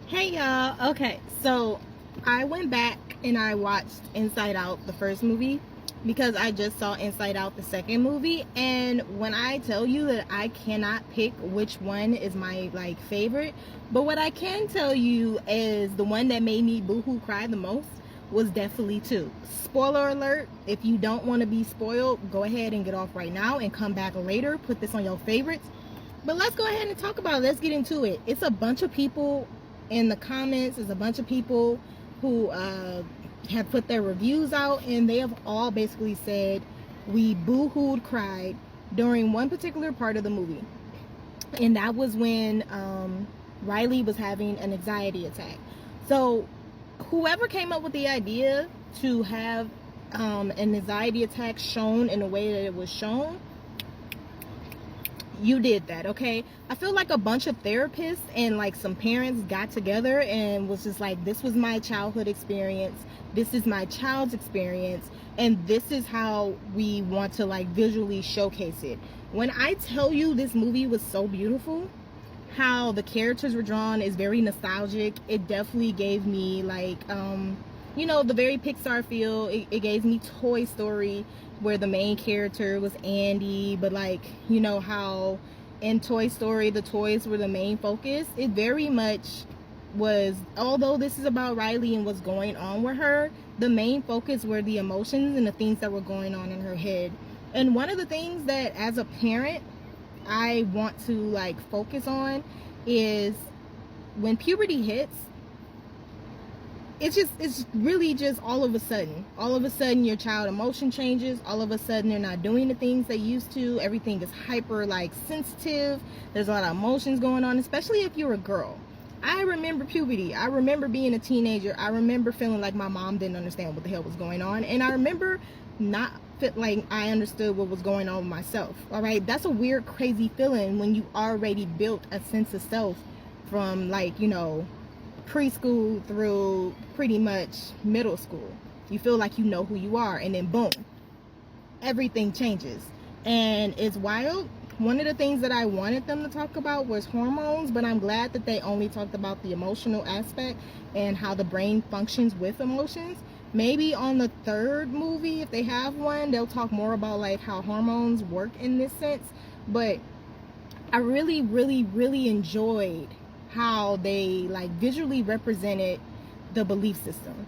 Hey y'all. Okay, so I went back and I watched Inside Out, the first movie, because I just saw Inside Out, the second movie. And when I tell you that I cannot pick which one is my favorite, but what I can tell you is the one that made me boohoo cry the most was definitely two. Spoiler alert, if you don't want to be spoiled, go ahead and get off right now and come back later. Put this on your favorites. But let's go ahead and talk about it. Let's get into it. It's a bunch of people in the comments. There's a bunch of people who have put their reviews out, and they have all basically said we boo-hooed cried during one particular part of the movie. And that was when Riley was having an anxiety attack. So whoever came up with the idea to have an anxiety attack shown in the way that it was shown, you did that. Okay, I feel like a bunch of therapists and like some parents got together and was just like, this was my childhood experience, this is my child's experience, and this is how we want to like visually showcase it. When I tell you this movie was so beautiful, how the characters were drawn is very nostalgic. It definitely gave me like the very Pixar feel. It gave me Toy Story, where the main character was Andy, but like, how in Toy Story the toys were the main focus. It very much was, although this is about Riley and what's going on with her, the main focus were the emotions and the things that were going on in her head. And one of the things that as a parent I want to like focus on is when puberty hits, it's really just all of a sudden your child emotion changes. All of a sudden they're not doing the things they used to. Everything is hyper like sensitive. There's a lot of emotions going on, especially if you're a girl. I remember puberty. I remember being a teenager. I remember feeling like my mom didn't understand what the hell was going on, and I remember not fit like I understood what was going on with myself. All right, that's a weird, crazy feeling when you already built a sense of self from preschool through pretty much middle school. You feel like you know who you are, and then boom, everything changes, and it's wild. One of the things that I wanted them to talk about was hormones, but I'm glad that they only talked about the emotional aspect and how the brain functions with emotions. Maybe on the third movie, if they have one, they'll talk more about like how hormones work in this sense. But I really, really, really enjoyed how they like visually represented the belief system.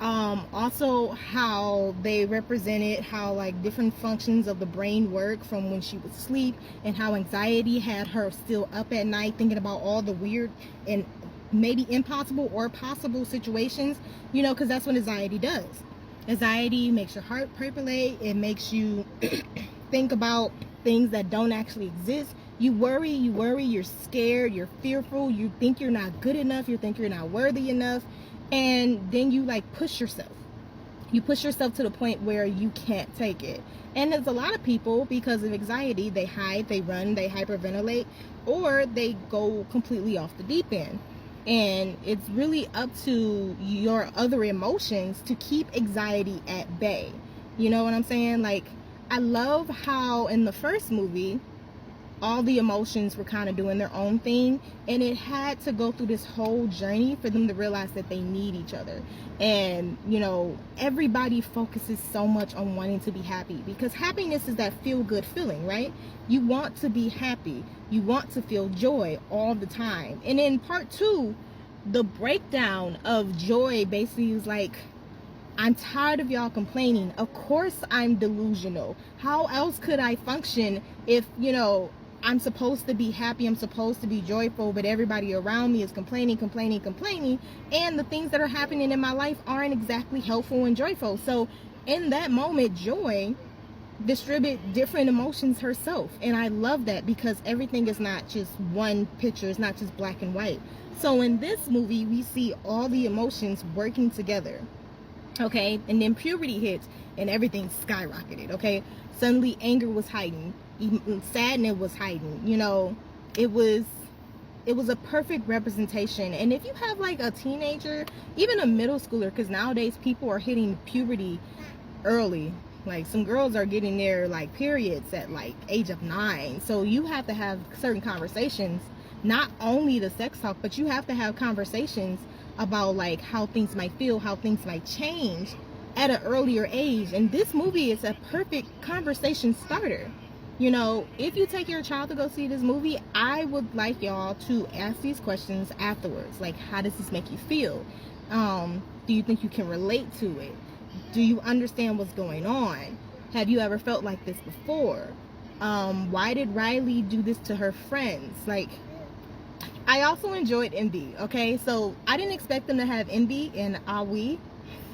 Also how they represented how like different functions of the brain work from when she would sleep, and how anxiety had her still up at night thinking about all the weird and maybe impossible or possible situations, because that's what anxiety does. Anxiety makes your heart percolate. It makes you think about things that don't actually exist. You worry, you're scared, you're fearful, you think you're not good enough, you think you're not worthy enough, and then you like push yourself. You push yourself to the point where you can't take it. And there's a lot of people, because of anxiety, they hide, they run, they hyperventilate, or they go completely off the deep end. And it's really up to your other emotions to keep anxiety at bay. You know what I'm saying? Like, I love how in the first movie, all the emotions were kind of doing their own thing, and it had to go through this whole journey for them to realize that they need each other. And everybody focuses so much on wanting to be happy, because happiness is that feel-good feeling, right? You want to be happy, you want to feel joy all the time. And in part two, the breakdown of joy basically is like, I'm tired of y'all complaining. Of course I'm delusional. How else could I function if I'm supposed to be happy, I'm supposed to be joyful, but everybody around me is complaining, and the things that are happening in my life aren't exactly helpful and joyful. So in that moment, Joy distribute different emotions herself, and I love that, because everything is not just one picture, it's not just black and white. So in this movie, we see all the emotions working together. Okay, and then puberty hits and everything skyrocketed. Okay, suddenly anger was heightened, even sadness was heightened. It was a perfect representation. And if you have like a teenager, even a middle schooler, because nowadays people are hitting puberty early. Like, some girls are getting their like periods at like age of 9, so you have to have certain conversations not only the sex talk, but you have to have conversations about like how things might feel, how things might change at an earlier age. And this movie is a perfect conversation starter. You know, if you take your child to go see this movie, I would like y'all to ask these questions afterwards. Like, how does this make you feel? Do you think you can relate to it? Do you understand what's going on? Have you ever felt like this before? Why did Riley do this to her friends? Like, I also enjoyed envy, okay? So I didn't expect them to have envy and wee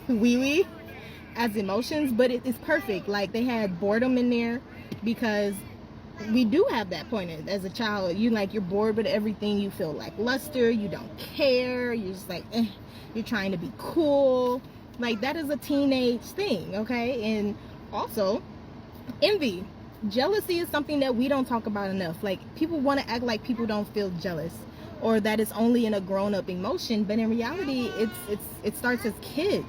wee as emotions, but it's perfect. Like, they had boredom in there, because we do have that point as a child. You're bored with everything. You feel like luster. You don't care. You're just like, you're trying to be cool. Like, that is a teenage thing, okay? And also, envy. Jealousy is something that we don't talk about enough. Like, people want to act like people don't feel jealous, or that it's only in a grown-up emotion, but in reality, it starts as kids.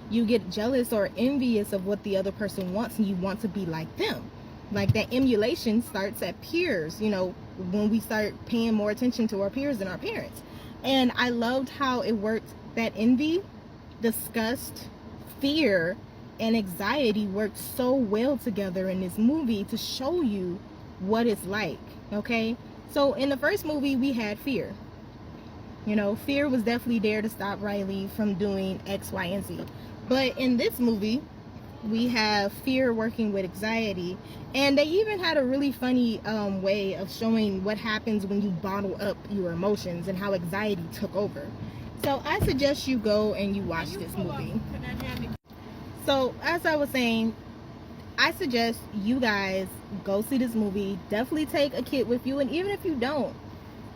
You get jealous or envious of what the other person wants, and you want to be like them. Like, that emulation starts at peers, you know, when we start paying more attention to our peers than our parents. And I loved how it worked, that envy, disgust, fear, and anxiety worked so well together in this movie to show you what it's like, okay? So in the first movie, we had fear. You know, fear was definitely there to stop Riley from doing X, Y, and Z. But in this movie, we have fear working with anxiety, and they even had a really funny way of showing what happens when you bottle up your emotions and how anxiety took over. So I suggest you go and you watch this movie. So as I was saying, I suggest you guys go see this movie. Definitely take a kid with you, and even if you don't,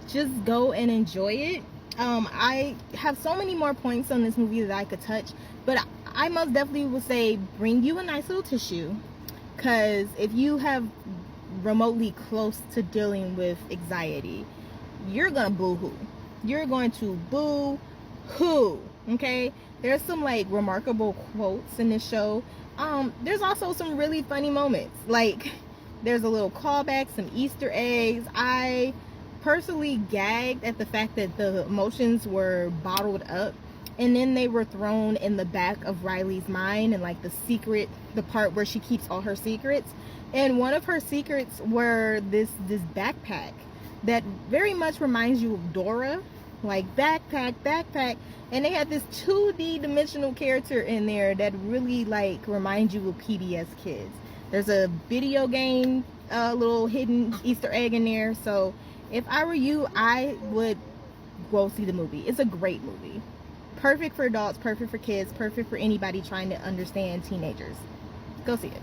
just go and enjoy it. I have so many more points on this movie that I could touch, but I most definitely would say bring you a nice little tissue, because if you have remotely close to dealing with anxiety, you're gonna boo-hoo. You're going to boo-hoo, okay? There's some like remarkable quotes in this show. There's also some really funny moments. Like, there's a little callback, some Easter eggs. I personally gagged at the fact that the emotions were bottled up, and then they were thrown in the back of Riley's mind, and like the part where she keeps all her secrets. And one of her secrets were this backpack that very much reminds you of Dora, like backpack. And they had this 2D dimensional character in there that really like reminds you of PBS Kids. There's a video game little hidden Easter egg in there. So if I were you, I would go see the movie. It's a great movie. Perfect for adults, perfect for kids, perfect for anybody trying to understand teenagers. Go see it.